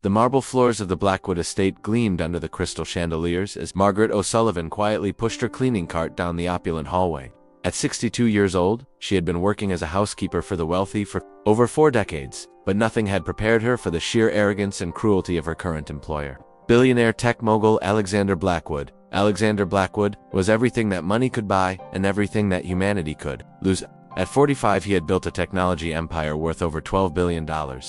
The marble floors of the Blackwood Estate gleamed under the crystal chandeliers as Margaret O'Sullivan quietly pushed her cleaning cart down the opulent hallway. At 62 years old, she had been working as a housekeeper for the wealthy for over 4 decades, but nothing had prepared her for the sheer arrogance and cruelty of her current employer. Billionaire tech mogul Alexander Blackwood. Alexander Blackwood was everything that money could buy and everything that humanity could lose. At 45, he had built a technology empire worth over $12 billion.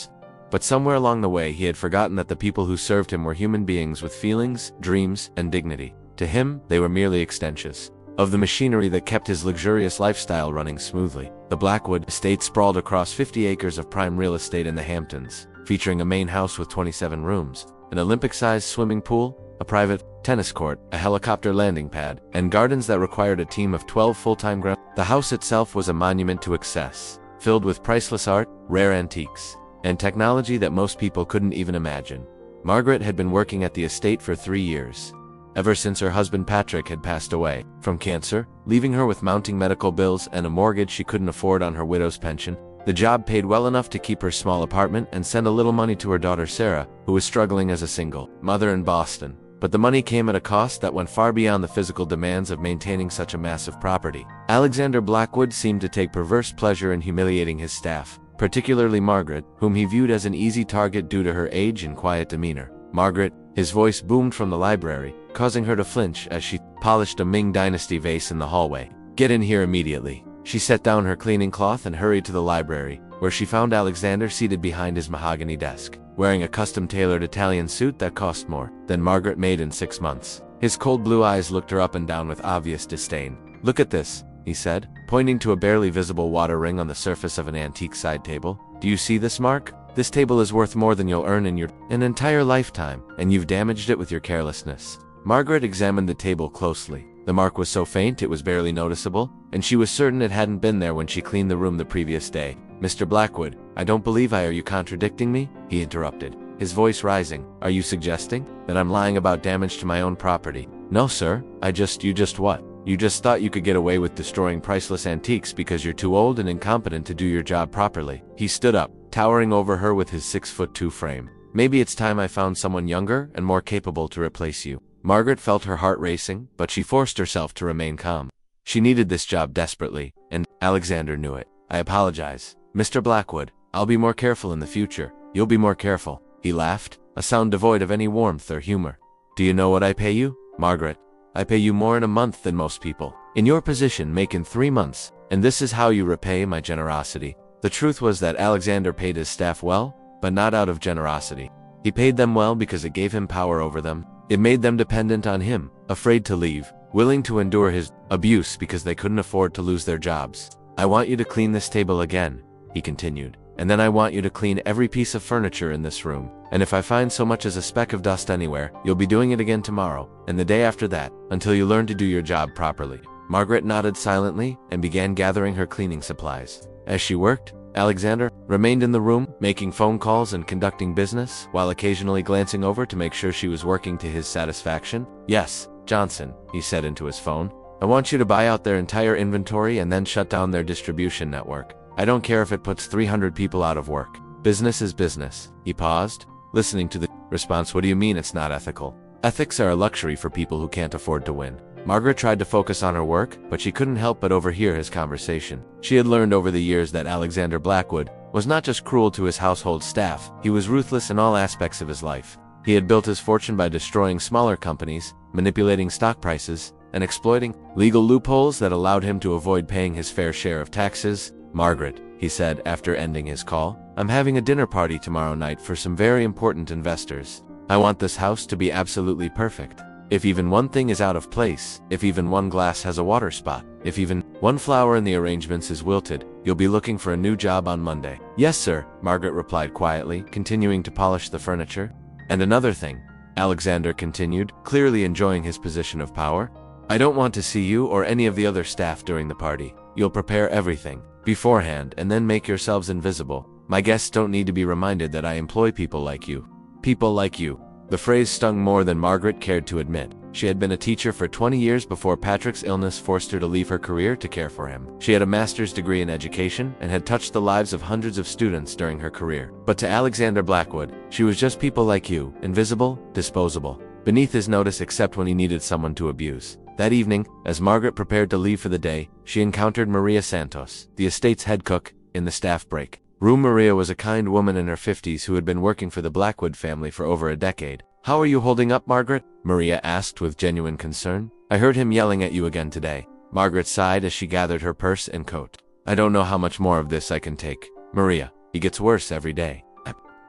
But somewhere along the way, he had forgotten that the people who served him were human beings with feelings, dreams, and dignity. To him, they were merely extensions of the machinery that kept his luxurious lifestyle running smoothly. The Blackwood Estate sprawled across 50 acres of prime real estate in the Hamptons, featuring a main house with 27 rooms, an Olympic-sized swimming pool, a private tennis court, a helicopter landing pad, and gardens that required a team of 12 full-time ground. The house itself was a monument to excess, filled with priceless art, rare antiques, and technology that most people couldn't even imagine. Margaret had been working at the estate for 3 years, ever since her husband Patrick had passed away from cancer, leaving her with mounting medical bills and a mortgage she couldn't afford on her widow's pension. The job paid well enough to keep her small apartment and send a little money to her daughter Sarah, who was struggling as a single mother in Boston. But the money came at a cost that went far beyond the physical demands of maintaining such a massive property. Alexander Blackwood seemed to take perverse pleasure in humiliating his staff, particularly Margaret, whom he viewed as an easy target due to her age and quiet demeanor. Margaret, his voice boomed from the library, causing her to flinch as she polished a Ming Dynasty vase in the hallway. "Get in here immediately." She set down her cleaning cloth and hurried to the library, where she found Alexander seated behind his mahogany desk, wearing a custom-tailored Italian suit that cost more than Margaret made in 6 months. His cold blue eyes looked her up and down with obvious disdain. "Look at this," he said, pointing to a barely visible water ring on the surface of an antique side table. "Do you see this mark? This table is worth more than you'll earn in an entire lifetime, and you've damaged it with your carelessness." Margaret examined the table closely. The mark was so faint it was barely noticeable, and she was certain it hadn't been there when she cleaned the room the previous day. "Mr. Blackwood, I don't believe Are you contradicting me?" he interrupted, his voice rising. "Are you suggesting that I'm lying about damage to my own property?" "No, sir. You just what? You just thought you could get away with destroying priceless antiques because you're too old and incompetent to do your job properly." He stood up, towering over her with his 6'2" frame. "Maybe it's time I found someone younger and more capable to replace you." Margaret felt her heart racing, but she forced herself to remain calm. She needed this job desperately, and Alexander knew it. "I apologize, Mr. Blackwood. I'll be more careful in the future." "You'll be more careful," he laughed, a sound devoid of any warmth or humor. "Do you know what I pay you, Margaret? I pay you more in a month than most people in your position make in 3 months, and this is how you repay my generosity." The truth was that Alexander paid his staff well, but not out of generosity. He paid them well because it gave him power over them. It made them dependent on him, afraid to leave, willing to endure his abuse because they couldn't afford to lose their jobs. "I want you to clean this table again," he continued, "and then I want you to clean every piece of furniture in this room. And if I find so much as a speck of dust anywhere, you'll be doing it again tomorrow, and the day after that, until you learn to do your job properly." Margaret nodded silently and began gathering her cleaning supplies. As she worked, Alexander remained in the room, making phone calls and conducting business, while occasionally glancing over to make sure she was working to his satisfaction. "Yes, Johnson," he said into his phone. "I want you to buy out their entire inventory and then shut down their distribution network. I don't care if it puts 300 people out of work. Business is business." He paused, listening to the response. "What do you mean it's not ethical?" "Ethics are a luxury for people who can't afford to win." Margaret tried to focus on her work, but she couldn't help but overhear his conversation. She had learned over the years that Alexander Blackwood was not just cruel to his household staff, he was ruthless in all aspects of his life. He had built his fortune by destroying smaller companies, manipulating stock prices, and exploiting legal loopholes that allowed him to avoid paying his fair share of taxes. "Margaret," he said after ending his call, "I'm having a dinner party tomorrow night for some very important investors. I want this house to be absolutely perfect. If even one thing is out of place, if even one glass has a water spot, if even one flower in the arrangements is wilted, you'll be looking for a new job on Monday." "Yes, sir," Margaret replied quietly, continuing to polish the furniture. "And another thing," Alexander continued, clearly enjoying his position of power, "I don't want to see you or any of the other staff during the party. You'll prepare everything beforehand and then make yourselves invisible. My guests don't need to be reminded that I employ people like you." People like you. The phrase stung more than Margaret cared to admit. She had been a teacher for 20 years before Patrick's illness forced her to leave her career to care for him. She had a master's degree in education and had touched the lives of hundreds of students during her career. But to Alexander Blackwood, she was just people like you, invisible, disposable, beneath his notice except when he needed someone to abuse. That evening, as Margaret prepared to leave for the day, she encountered Maria Santos, the estate's head cook, in the staff break room. Maria was a kind woman in her 50s who had been working for the Blackwood family for over a decade. "How are you holding up, Margaret?" Maria asked with genuine concern. "I heard him yelling at you again today." Margaret sighed as she gathered her purse and coat. "I don't know how much more of this I can take, Maria. He gets worse every day."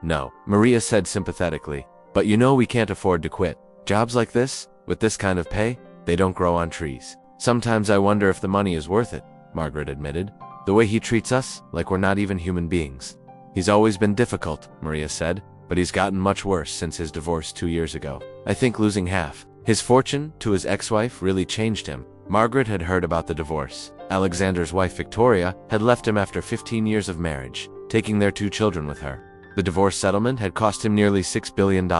"No," Maria said sympathetically. "But you know we can't afford to quit. Jobs like this, with this kind of pay, they don't grow on trees." "Sometimes I wonder if the money is worth it," Margaret admitted. "The way he treats us, like we're not even human beings." "He's always been difficult," Maria said, "but he's gotten much worse since his divorce 2 years ago. I think losing half his fortune to his ex-wife really changed him." Margaret had heard about the divorce. Alexander's wife Victoria had left him after 15 years of marriage, taking their 2 children with her. The divorce settlement had cost him nearly $6 billion,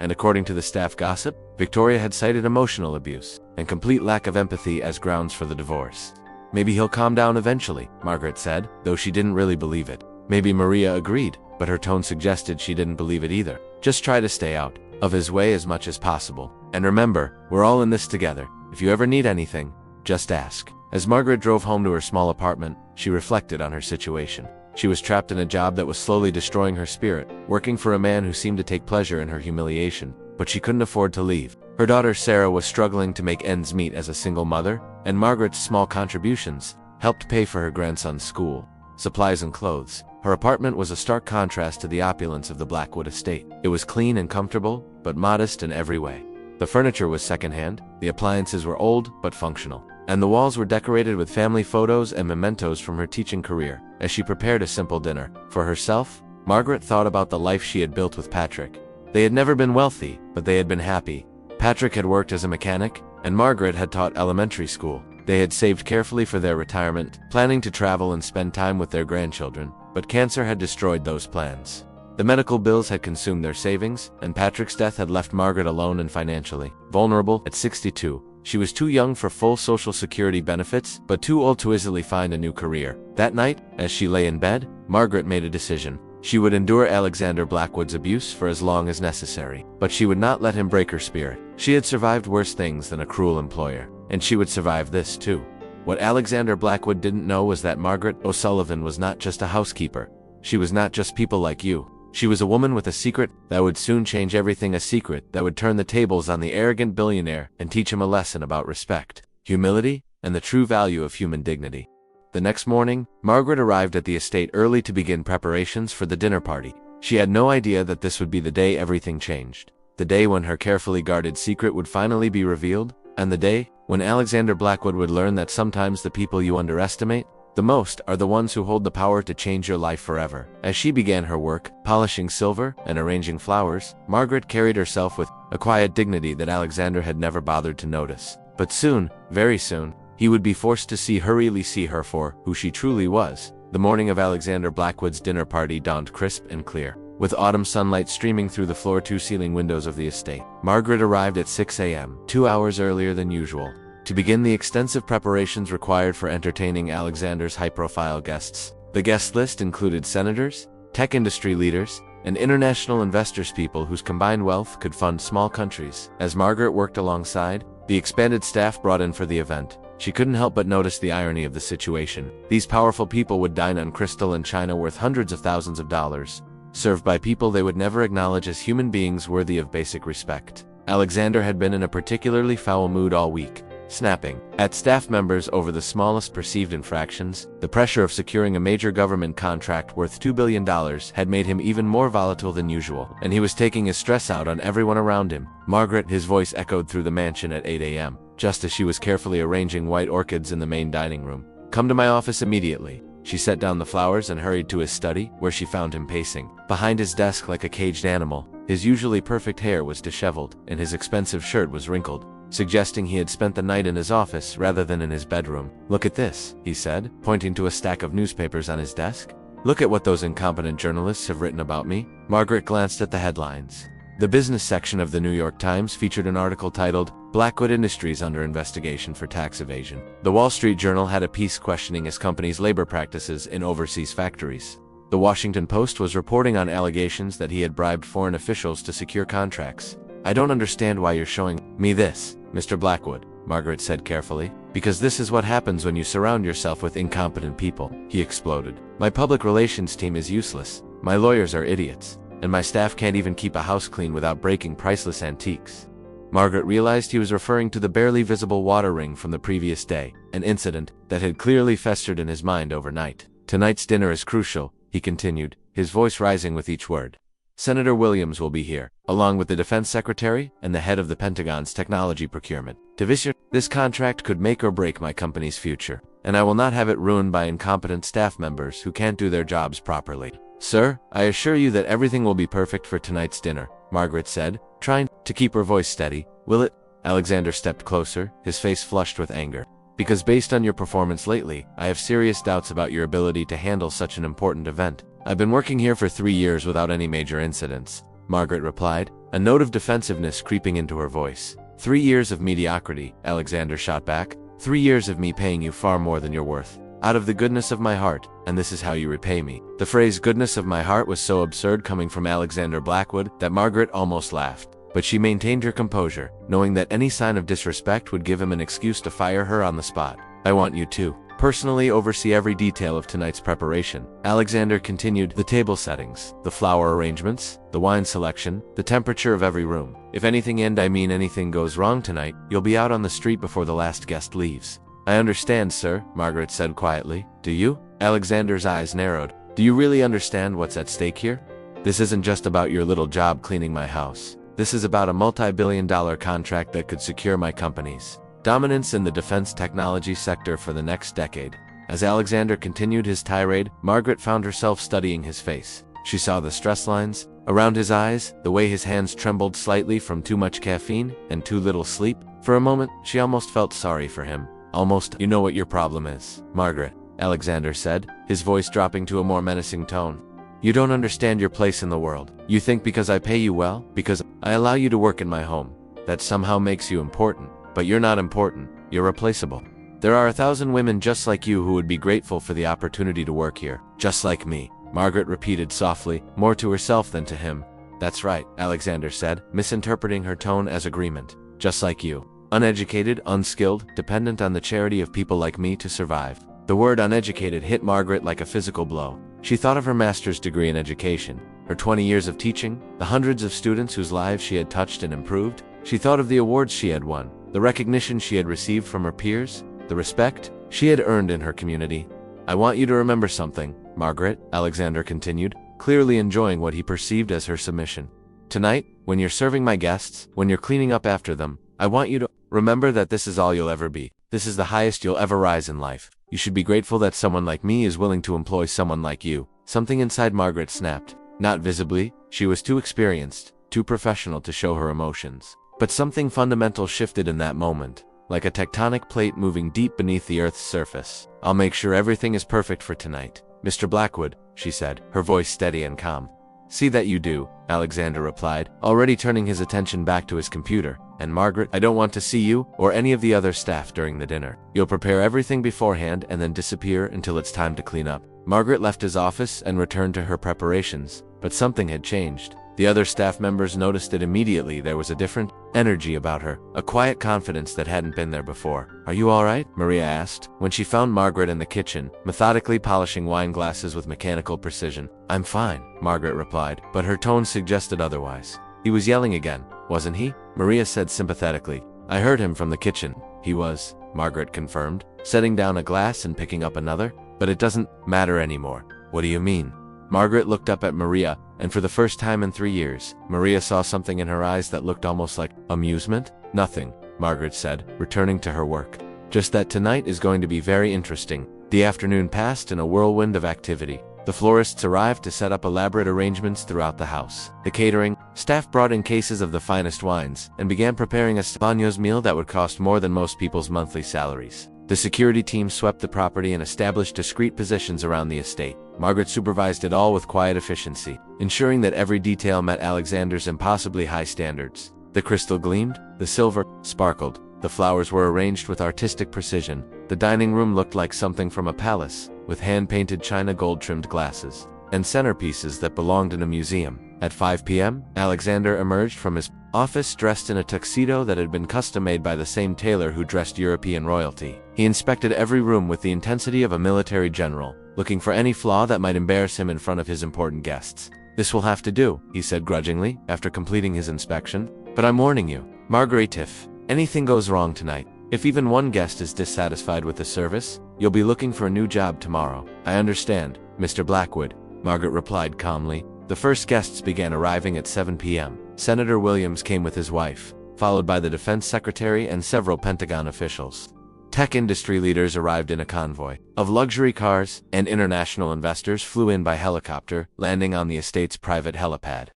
and according to the staff gossip, Victoria had cited emotional abuse and complete lack of empathy as grounds for the divorce. "Maybe he'll calm down eventually," Margaret said, though she didn't really believe it. Maybe Maria agreed, but her tone suggested she didn't believe it either. "Just try to stay out of his way as much as possible. And remember, we're all in this together. If you ever need anything, just ask." As Margaret drove home to her small apartment, she reflected on her situation. She was trapped in a job that was slowly destroying her spirit, working for a man who seemed to take pleasure in her humiliation, but she couldn't afford to leave. Her daughter Sarah was struggling to make ends meet as a single mother, and Margaret's small contributions helped pay for her grandson's school, supplies and clothes. Her apartment was a stark contrast to the opulence of the Blackwood estate. It was clean and comfortable, but modest in every way. The furniture was secondhand, the appliances were old but functional, and the walls were decorated with family photos and mementos from her teaching career. As she prepared a simple dinner for herself, Margaret thought about the life she had built with Patrick. They had never been wealthy, but they had been happy. Patrick had worked as a mechanic, and Margaret had taught elementary school. They had saved carefully for their retirement, planning to travel and spend time with their grandchildren, but cancer had destroyed those plans. The medical bills had consumed their savings, and Patrick's death had left Margaret alone and financially vulnerable. At 62, she was too young for full Social Security benefits, but too old to easily find a new career. That night, as she lay in bed, Margaret made a decision. She would endure Alexander Blackwood's abuse for as long as necessary, but she would not let him break her spirit. She had survived worse things than a cruel employer, and she would survive this too. What Alexander Blackwood didn't know was that Margaret O'Sullivan was not just a housekeeper. She was not just people like you. She was a woman with a secret that would soon change everything, a secret that would turn the tables on the arrogant billionaire and teach him a lesson about respect, humility, and the true value of human dignity. The next morning, Margaret arrived at the estate early to begin preparations for the dinner party. She had no idea that this would be the day everything changed. The day when her carefully guarded secret would finally be revealed, and the day when Alexander Blackwood would learn that sometimes the people you underestimate the most are the ones who hold the power to change your life forever. As she began her work, polishing silver and arranging flowers, Margaret carried herself with a quiet dignity that Alexander had never bothered to notice. But soon, very soon, he would be forced to really see her for who she truly was. The morning of Alexander Blackwood's dinner party dawned crisp and clear, with autumn sunlight streaming through the floor-to-ceiling windows of the estate. Margaret arrived at 6 a.m., 2 hours earlier than usual, to begin the extensive preparations required for entertaining Alexander's high-profile guests. The guest list included senators, tech industry leaders, and international investors, people whose combined wealth could fund small countries. As Margaret worked alongside the expanded staff brought in for the event, she couldn't help but notice the irony of the situation. These powerful people would dine on crystal and china worth hundreds of thousands of dollars, served by people they would never acknowledge as human beings worthy of basic respect. Alexander had been in a particularly foul mood all week, snapping at staff members over the smallest perceived infractions. The pressure of securing a major government contract worth $2 billion had made him even more volatile than usual, and he was taking his stress out on everyone around him. Margaret, his voice echoed through the mansion at 8 a.m., just as she was carefully arranging white orchids in the main dining room. "Come to my office immediately." She set down the flowers and hurried to his study, where she found him pacing behind his desk like a caged animal. His usually perfect hair was disheveled, and his expensive shirt was wrinkled, suggesting he had spent the night in his office rather than in his bedroom. "Look at this," he said, pointing to a stack of newspapers on his desk. "Look at what those incompetent journalists have written about me." Margaret glanced at the headlines. The business section of the New York Times featured an article titled, "Blackwood Industries Under Investigation for Tax Evasion." The Wall Street Journal had a piece questioning his company's labor practices in overseas factories. The Washington Post was reporting on allegations that he had bribed foreign officials to secure contracts. "I don't understand why you're showing me this, Mr. Blackwood," Margaret said carefully. "Because this is what happens when you surround yourself with incompetent people," he exploded. "My public relations team is useless, my lawyers are idiots, and my staff can't even keep a house clean without breaking priceless antiques." Margaret realized he was referring to the barely visible water ring from the previous day, an incident that had clearly festered in his mind overnight. "Tonight's dinner is crucial," he continued, his voice rising with each word. "Senator Williams will be here, along with the defense secretary and the head of the Pentagon's technology procurement. This contract could make or break my company's future, and I will not have it ruined by incompetent staff members who can't do their jobs properly. Sir, I assure you that everything will be perfect for tonight's dinner," Margaret said, trying to keep her voice steady. "Will it?" Alexander stepped closer, his face flushed with anger. "Because based on your performance lately, I have serious doubts about your ability to handle such an important event. I've been working here for 3 years without any major incidents," Margaret replied, a note of defensiveness creeping into her voice. "3 years of mediocrity," Alexander shot back. "3 years of me paying you far more than you're worth. Out of the goodness of my heart, and this is how you repay me." The phrase "goodness of my heart" was so absurd coming from Alexander Blackwood that Margaret almost laughed. But she maintained her composure, knowing that any sign of disrespect would give him an excuse to fire her on the spot. "I want you to personally oversee every detail of tonight's preparation," Alexander continued. "The table settings, the flower arrangements, the wine selection, the temperature of every room. If anything, and I mean anything, goes wrong tonight, you'll be out on the street before the last guest leaves." "I understand, sir," Margaret said quietly. "Do you?" Alexander's eyes narrowed. "Do you really understand what's at stake here? This isn't just about your little job cleaning my house. This is about a multi-billion-dollar contract that could secure my company's dominance in the defense technology sector for the next decade." As Alexander continued his tirade, Margaret found herself studying his face. She saw the stress lines around his eyes, the way his hands trembled slightly from too much caffeine and too little sleep. For a moment, she almost felt sorry for him. "Almost. You know what your problem is, Margaret," Alexander said, his voice dropping to a more menacing tone. "You don't understand your place in the world. You think because I pay you well, because I allow you to work in my home, that somehow makes you important. But you're not important. You're replaceable. There are 1,000 women just like you who would be grateful for the opportunity to work here. Just like me," Margaret repeated softly, more to herself than to him. "That's right," Alexander said, misinterpreting her tone as agreement. "Just like you. Uneducated, unskilled, dependent on the charity of people like me to survive." The word uneducated hit Margaret like a physical blow. She thought of her master's degree in education, her 20 years of teaching, the hundreds of students whose lives she had touched and improved. She thought of the awards she had won, the recognition she had received from her peers, the respect she had earned in her community. "I want you to remember something, Margaret," Alexander continued, clearly enjoying what he perceived as her submission. "Tonight, when you're serving my guests, when you're cleaning up after them, I want you to remember that this is all you'll ever be. This is the highest you'll ever rise in life. You should be grateful that someone like me is willing to employ someone like you." Something inside Margaret snapped. Not visibly, she was too experienced, too professional to show her emotions. But something fundamental shifted in that moment, like a tectonic plate moving deep beneath the Earth's surface. "I'll make sure everything is perfect for tonight, Mr. Blackwood," she said, her voice steady and calm. "See that you do," Alexander replied, already turning his attention back to his computer. "And Margaret, I don't want to see you or any of the other staff during the dinner. You'll prepare everything beforehand and then disappear until it's time to clean up." Margaret left his office and returned to her preparations, but something had changed. The other staff members noticed it immediately. There was a different energy about her, a quiet confidence that hadn't been there before. "Are you all right?" Maria asked, when she found Margaret in the kitchen, methodically polishing wine glasses with mechanical precision. "I'm fine," Margaret replied, but her tone suggested otherwise. "He was yelling again, wasn't he?" Maria said sympathetically. "I heard him from the kitchen." "He was," Margaret confirmed, setting down a glass and picking up another. "But it doesn't matter anymore." "What do you mean?" Margaret looked up at Maria, and for the first time in 3 years, Maria saw something in her eyes that looked almost like amusement. "Nothing," Margaret said, returning to her work. "Just that tonight is going to be very interesting." The afternoon passed in a whirlwind of activity. The florists arrived to set up elaborate arrangements throughout the house. The catering staff brought in cases of the finest wines and began preparing a Spanos meal that would cost more than most people's monthly salaries. The security team swept the property and established discreet positions around the estate. Margaret supervised it all with quiet efficiency. ensuring that every detail met Alexander's impossibly high standards. The crystal gleamed, the silver sparkled, the flowers were arranged with artistic precision. The dining room looked like something from a palace, with hand-painted china gold-trimmed glasses, and centerpieces that belonged in a museum. At 5 p.m., Alexander emerged from his office dressed in a tuxedo that had been custom-made by the same tailor who dressed European royalty. He inspected every room with the intensity of a military general, looking for any flaw that might embarrass him in front of his important guests. "This will have to do," he said grudgingly, after completing his inspection. "But I'm warning you, Marguerite, if anything goes wrong tonight, if even one guest is dissatisfied with the service, you'll be looking for a new job tomorrow." "I understand, Mr. Blackwood," Margaret replied calmly. The first guests began arriving at 7 p.m. Senator Williams came with his wife, followed by the defense secretary and several Pentagon officials. Tech industry leaders arrived in a convoy of luxury cars, and international investors flew in by helicopter, landing on the estate's private helipad.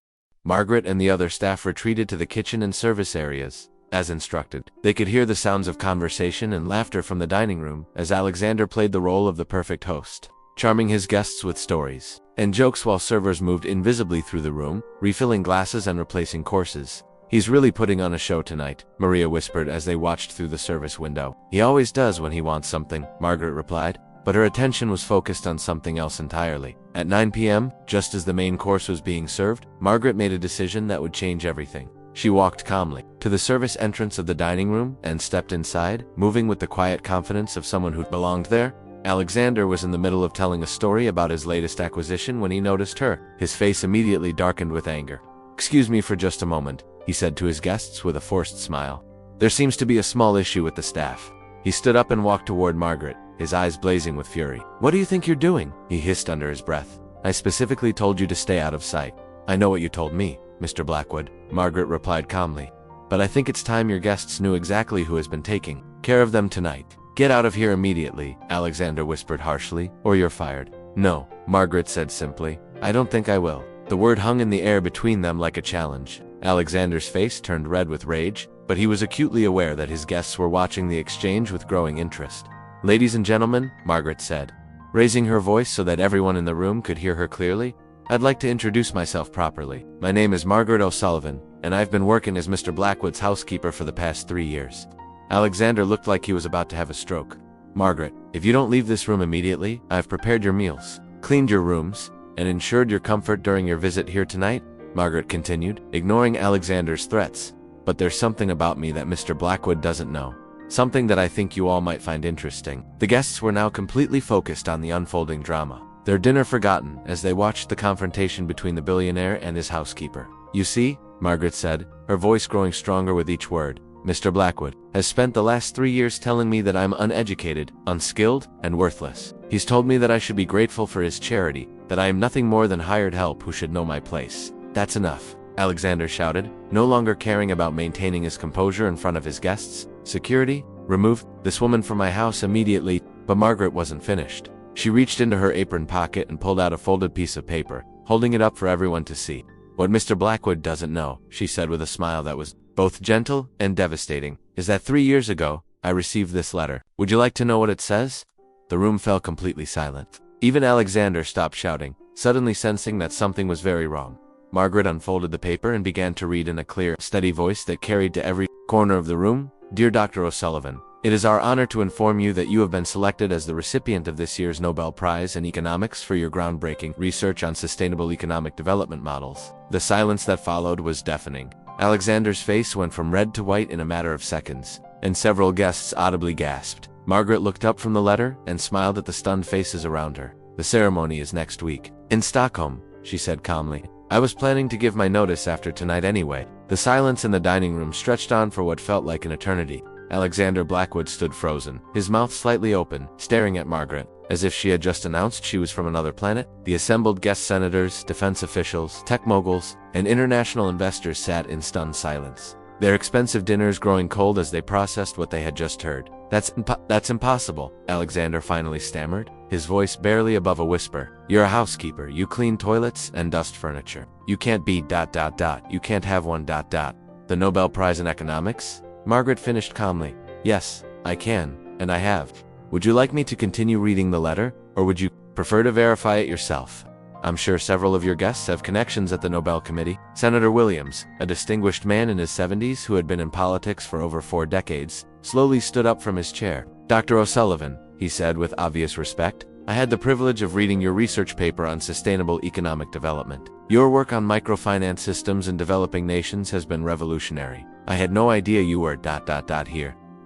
Margaret and the other staff retreated to the kitchen and service areas, as instructed. They could hear the sounds of conversation and laughter from the dining room as Alexander played the role of the perfect host, charming his guests with stories and jokes while servers moved invisibly through the room, refilling glasses and replacing courses. "He's really putting on a show tonight," Maria whispered as they watched through the service window. "He always does when he wants something," Margaret replied, but her attention was focused on something else entirely. At 9 p.m., just as the main course was being served, Margaret made a decision that would change everything. She walked calmly to the service entrance of the dining room and stepped inside, moving with the quiet confidence of someone who belonged there. Alexander was in the middle of telling a story about his latest acquisition when he noticed her. His face immediately darkened with anger. "Excuse me for just a moment," he said to his guests with a forced smile. "There seems to be a small issue with the staff." He stood up and walked toward Margaret, his eyes blazing with fury. "What do you think you're doing?" he hissed under his breath. "I specifically told you to stay out of sight." "I know what you told me, Mr. Blackwood," Margaret replied calmly. "But I think it's time your guests knew exactly who has been taking care of them tonight." "Get out of here immediately," Alexander whispered harshly, "or you're fired." "No," Margaret said simply. "I don't think I will." The word hung in the air between them like a challenge. Alexander's face turned red with rage, but he was acutely aware that his guests were watching the exchange with growing interest. "Ladies and gentlemen," Margaret said, raising her voice so that everyone in the room could hear her clearly, "I'd like to introduce myself properly. My name is Margaret O'Sullivan, and I've been working as Mr. Blackwood's housekeeper for the past 3 years. Alexander looked like he was about to have a stroke. "Margaret, if you don't leave this room immediately, I've prepared your meals, cleaned your rooms, and ensured your comfort during your visit here tonight," Margaret continued, ignoring Alexander's threats. "But there's something about me that Mr. Blackwood doesn't know. Something that I think you all might find interesting." The guests were now completely focused on the unfolding drama, their dinner forgotten as they watched the confrontation between the billionaire and his housekeeper. "You see," Margaret said, her voice growing stronger with each word, "Mr. Blackwood has spent the last 3 years telling me that I'm uneducated, unskilled, and worthless. He's told me that I should be grateful for his charity, that I am nothing more than hired help who should know my place." "That's enough," Alexander shouted, no longer caring about maintaining his composure in front of his guests. "Security, remove this woman from my house immediately." But Margaret wasn't finished. She reached into her apron pocket and pulled out a folded piece of paper, holding it up for everyone to see. "What Mr. Blackwood doesn't know," she said with a smile that was both gentle and devastating, "is that 3 years ago, I received this letter. Would you like to know what it says?" The room fell completely silent. Even Alexander stopped shouting, suddenly sensing that something was very wrong. Margaret unfolded the paper and began to read in a clear, steady voice that carried to every corner of the room. "Dear Dr. O'Sullivan, it is our honor to inform you that you have been selected as the recipient of this year's Nobel Prize in Economics for your groundbreaking research on sustainable economic development models." The silence that followed was deafening. Alexander's face went from red to white in a matter of seconds, and several guests audibly gasped. Margaret looked up from the letter and smiled at the stunned faces around her. "The ceremony is next week, in Stockholm," she said calmly. "I was planning to give my notice after tonight anyway." The silence in the dining room stretched on for what felt like an eternity. Alexander Blackwood stood frozen, his mouth slightly open, staring at Margaret, as if she had just announced she was from another planet. The assembled guest senators, defense officials, tech moguls, and international investors sat in stunned silence, their expensive dinners growing cold as they processed what they had just heard. That's impossible," Alexander finally stammered, his voice barely above a whisper. "You're a housekeeper, you clean toilets and dust furniture. You can't be ... You can't have one ... The Nobel Prize in Economics?" Margaret finished calmly. "Yes, I can, and I have. Would you like me to continue reading the letter, or would you prefer to verify it yourself?" I'm sure several of your guests have connections at the Nobel Committee. Senator Williams, a distinguished man in his 70s who had been in politics for over 4 decades, slowly stood up from his chair. Dr. O'Sullivan, he said with obvious respect, I had the privilege of reading your research paper on sustainable economic development. Your work on microfinance systems in developing nations has been revolutionary. I had no idea you were ...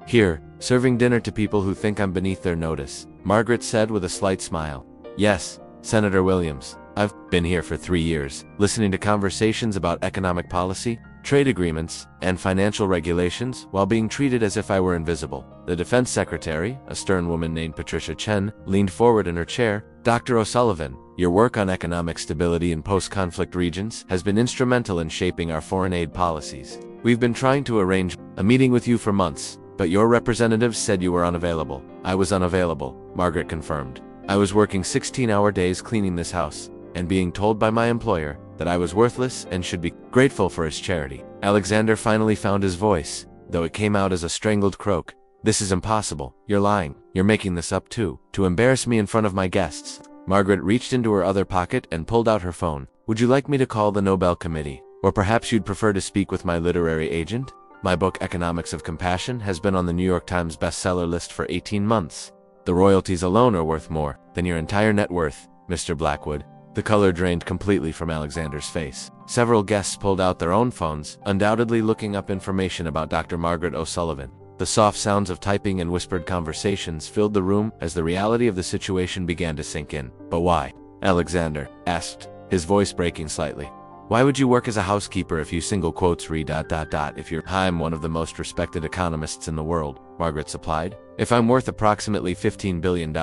Here, serving dinner to people who think I'm beneath their notice, Margaret said with a slight smile. Yes, Senator Williams, I've been here for 3 years, listening to conversations about economic policy, trade agreements, and financial regulations while being treated as if I were invisible. The defense secretary, a stern woman named Patricia Chen, leaned forward in her chair. Dr. O'Sullivan, your work on economic stability in post-conflict regions has been instrumental in shaping our foreign aid policies. We've been trying to arrange a meeting with you for months, but your representatives said you were unavailable. I was unavailable, Margaret confirmed. I was working 16-hour days cleaning this house, and being told by my employer that I was worthless and should be grateful for his charity. Alexander finally found his voice, though it came out as a strangled croak. This is impossible. You're lying. You're making this up too, to embarrass me in front of my guests. Margaret reached into her other pocket and pulled out her phone. Would you like me to call the Nobel Committee? Or perhaps you'd prefer to speak with my literary agent? My book Economics of Compassion has been on the New York Times bestseller list for 18 months. The royalties alone are worth more than your entire net worth, Mr. Blackwood. The color drained completely from Alexander's face. Several guests pulled out their own phones, undoubtedly looking up information about Dr. Margaret O'Sullivan. The soft sounds of typing and whispered conversations filled the room as the reality of the situation began to sink in. But why? Alexander asked, his voice breaking slightly. Why would you work as a housekeeper if you if you're I'm one of the most respected economists in the world, Margaret supplied. If I'm worth approximately $15 billion.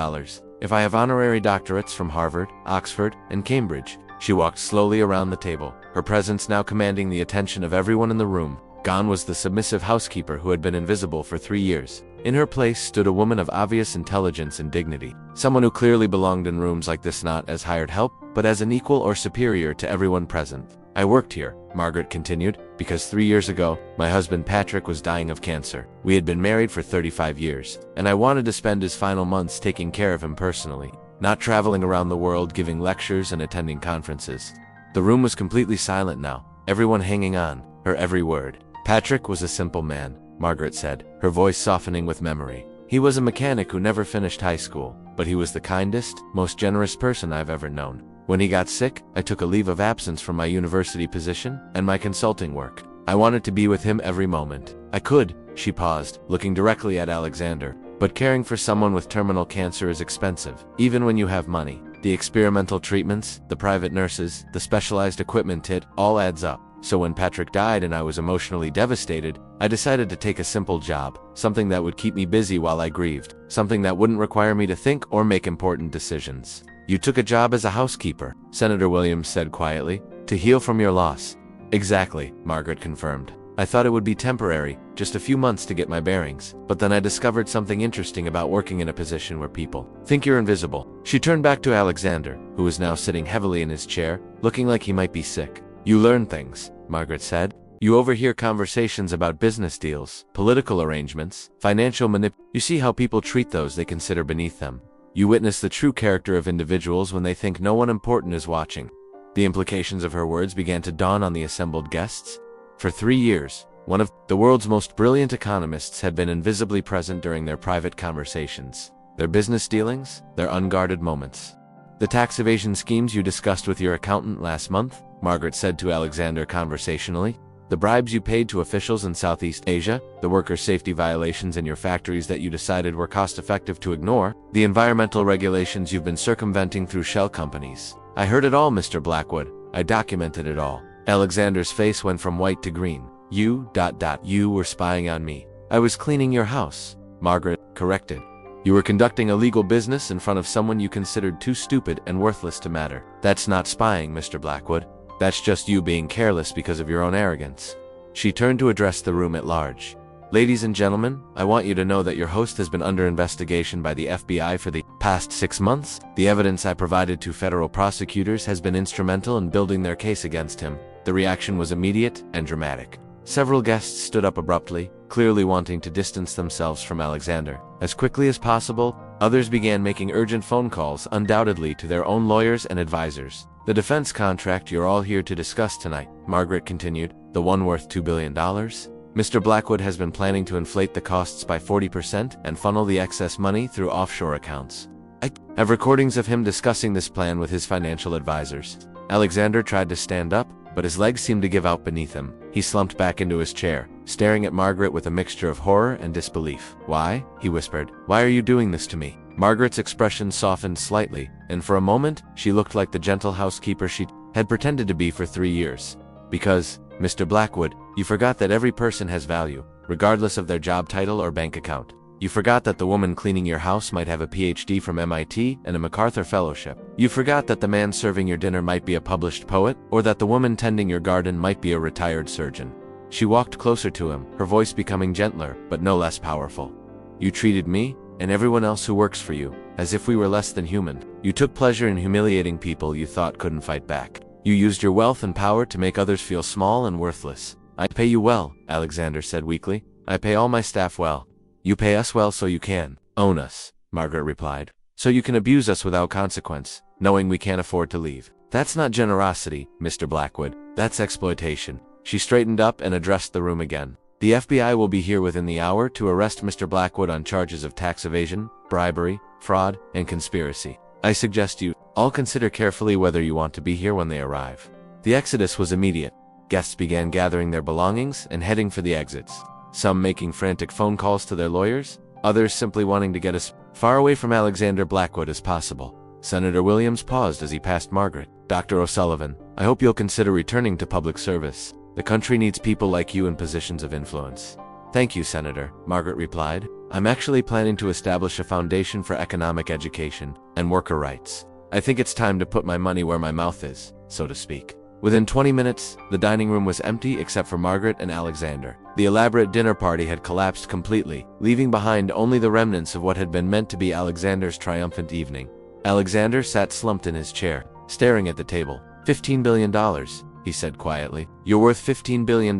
If I have honorary doctorates from Harvard, Oxford, and Cambridge. She walked slowly around the table, her presence now commanding the attention of everyone in the room. Gone was the submissive housekeeper who had been invisible for 3 years. In her place stood a woman of obvious intelligence and dignity. Someone who clearly belonged in rooms like this not as hired help, but as an equal or superior to everyone present. I worked here, Margaret continued, because 3 years ago, my husband Patrick was dying of cancer. We had been married for 35 years, and I wanted to spend his final months taking care of him personally, not traveling around the world giving lectures and attending conferences. The room was completely silent now, everyone hanging on her every word. Patrick was a simple man, Margaret said, her voice softening with memory. He was a mechanic who never finished high school, but he was the kindest, most generous person I've ever known. When he got sick, I took a leave of absence from my university position and my consulting work. I wanted to be with him every moment I could. She paused, looking directly at Alexander. But caring for someone with terminal cancer is expensive, even when you have money. The experimental treatments, the private nurses, the specialized equipment, it all adds up. So when Patrick died and I was emotionally devastated, I decided to take a simple job, something that would keep me busy while I grieved, something that wouldn't require me to think or make important decisions. You took a job as a housekeeper, Senator Williams said quietly, to heal from your loss. Exactly, Margaret confirmed. I thought it would be temporary, just a few months to get my bearings, but then I discovered something interesting about working in a position where people think you're invisible. She turned back to Alexander, who was now sitting heavily in his chair, looking like he might be sick. You learn things, Margaret said. You overhear conversations about business deals, political arrangements, financial You see how people treat those they consider beneath them. You witness the true character of individuals when they think no one important is watching. The implications of her words began to dawn on the assembled guests. For 3 years, one of the world's most brilliant economists had been invisibly present during their private conversations, their business dealings, their unguarded moments. The tax evasion schemes you discussed with your accountant last month, Margaret said to Alexander conversationally. The bribes you paid to officials in Southeast Asia, the worker safety violations in your factories that you decided were cost-effective to ignore, the environmental regulations you've been circumventing through shell companies. I heard it all, Mr. Blackwood. I documented it all. Alexander's face went from white to green. You were spying on me. I was cleaning your house, Margaret corrected. You were conducting illegal business in front of someone you considered too stupid and worthless to matter. That's not spying, Mr. Blackwood. That's just you being careless because of your own arrogance. She turned to address the room at large. Ladies and gentlemen, I want you to know that your host has been under investigation by the FBI for the past 6 months. The evidence I provided to federal prosecutors has been instrumental in building their case against him. The reaction was immediate and dramatic. Several guests stood up abruptly, clearly wanting to distance themselves from Alexander. As quickly as possible, others began making urgent phone calls, undoubtedly to their own lawyers and advisors. The defense contract you're all here to discuss tonight, Margaret continued, the one worth $2 billion. Mr. Blackwood has been planning to inflate the costs by 40% and funnel the excess money through offshore accounts. I have recordings of him discussing this plan with his financial advisors. Alexander tried to stand up, but his legs seemed to give out beneath him. He slumped back into his chair, staring at Margaret with a mixture of horror and disbelief. Why? He whispered. Why are you doing this to me? Margaret's expression softened slightly, and for a moment, she looked like the gentle housekeeper she had pretended to be for 3 years. Because, Mr. Blackwood, you forgot that every person has value, regardless of their job title or bank account. You forgot that the woman cleaning your house might have a PhD from MIT and a MacArthur Fellowship. You forgot that the man serving your dinner might be a published poet, or that the woman tending your garden might be a retired surgeon. She walked closer to him, her voice becoming gentler, but no less powerful. You treated me, and everyone else who works for you, as if we were less than human. You took pleasure in humiliating people you thought couldn't fight back. You used your wealth and power to make others feel small and worthless. I pay you well, Alexander said weakly. I pay all my staff well. You pay us well so you can own us, Margaret replied. So you can abuse us without consequence, knowing we can't afford to leave. That's not generosity, Mr. Blackwood. That's exploitation. She straightened up and addressed the room again. The FBI will be here within the hour to arrest Mr. Blackwood on charges of tax evasion, bribery, fraud, and conspiracy. I suggest you all consider carefully whether you want to be here when they arrive. The exodus was immediate. Guests began gathering their belongings and heading for the exits. Some making frantic phone calls to their lawyers, others simply wanting to get as far away from Alexander Blackwood as possible. Senator Williams paused as he passed Margaret. Dr. O'Sullivan, I hope you'll consider returning to public service. The country needs people like you in positions of influence. Thank you, Senator, Margaret replied. I'm actually planning to establish a foundation for economic education and worker rights. I think it's time to put my money where my mouth is, so to speak. Within 20 minutes, the dining room was empty except for Margaret and Alexander. The elaborate dinner party had collapsed completely, leaving behind only the remnants of what had been meant to be Alexander's triumphant evening. Alexander sat slumped in his chair, staring at the table. $15 billion, he said quietly. You're worth $15 billion.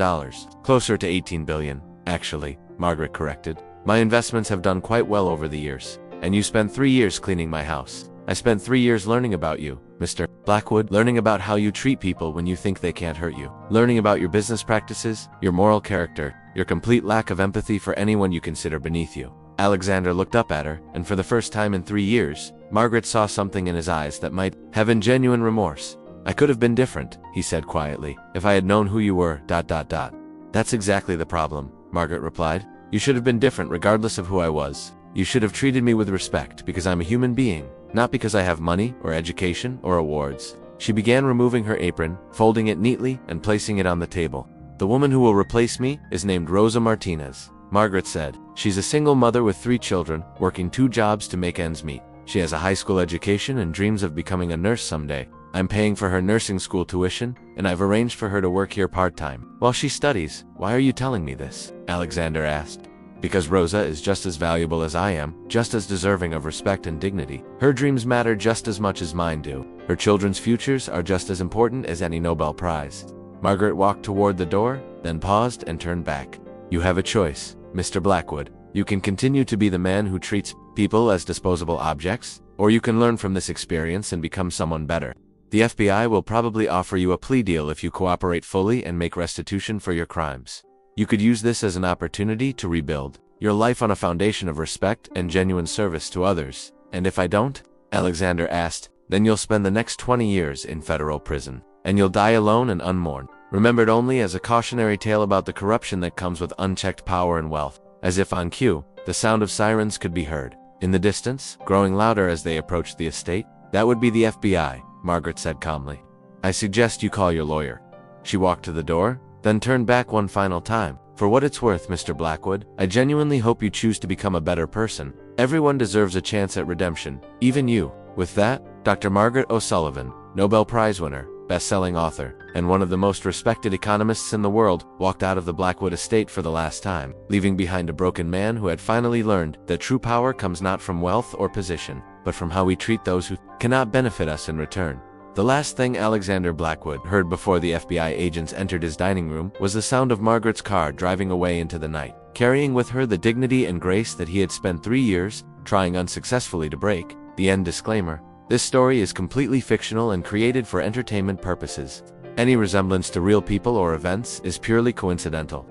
Closer to $18 billion, actually, Margaret corrected. My investments have done quite well over the years. And you spent 3 years cleaning my house. I spent 3 years learning about you, Mr. Blackwood, learning about how you treat people when you think they can't hurt you, learning about your business practices, your moral character, your complete lack of empathy for anyone you consider beneath you. Alexander looked up at her, and for the first time in 3 years, Margaret saw something in his eyes that might have been genuine remorse. I could have been different, he said quietly, if I had known who you were, ... That's exactly the problem, Margaret replied. You should have been different regardless of who I was. You should have treated me with respect because I'm a human being, not because I have money or education or awards. She began removing her apron, folding it neatly and placing it on the table. The woman who will replace me is named Rosa Martinez, Margaret said. She's a single mother with 3 children, working 2 jobs to make ends meet. She has a high school education and dreams of becoming a nurse someday. I'm paying for her nursing school tuition, and I've arranged for her to work here part-time while she studies. Why are you telling me this? Alexander asked. Because Rosa is just as valuable as I am, just as deserving of respect and dignity. Her dreams matter just as much as mine do. Her children's futures are just as important as any Nobel Prize. Margaret walked toward the door, then paused and turned back. You have a choice, Mr. Blackwood. You can continue to be the man who treats people as disposable objects, or you can learn from this experience and become someone better. The FBI will probably offer you a plea deal if you cooperate fully and make restitution for your crimes. You could use this as an opportunity to rebuild your life on a foundation of respect and genuine service to others. And if I don't? Alexander asked. Then you'll spend the next 20 years in federal prison. And you'll die alone and unmourned, remembered only as a cautionary tale about the corruption that comes with unchecked power and wealth. As if on cue, the sound of sirens could be heard. In the distance, growing louder as they approached the estate. That would be the FBI, Margaret said calmly. I suggest you call your lawyer. She walked to the door, then turned back one final time. For what it's worth, Mr. Blackwood, I genuinely hope you choose to become a better person. Everyone deserves a chance at redemption, even you. With that, Dr. Margaret O'Sullivan, Nobel Prize winner, best-selling author, and one of the most respected economists in the world, walked out of the Blackwood Estate for the last time, leaving behind a broken man who had finally learned that true power comes not from wealth or position, but from how we treat those who cannot benefit us in return. The last thing Alexander Blackwood heard before the FBI agents entered his dining room was the sound of Margaret's car driving away into the night, carrying with her the dignity and grace that he had spent 3 years trying unsuccessfully to break. The end disclaimer. This story is completely fictional and created for entertainment purposes. Any resemblance to real people or events is purely coincidental.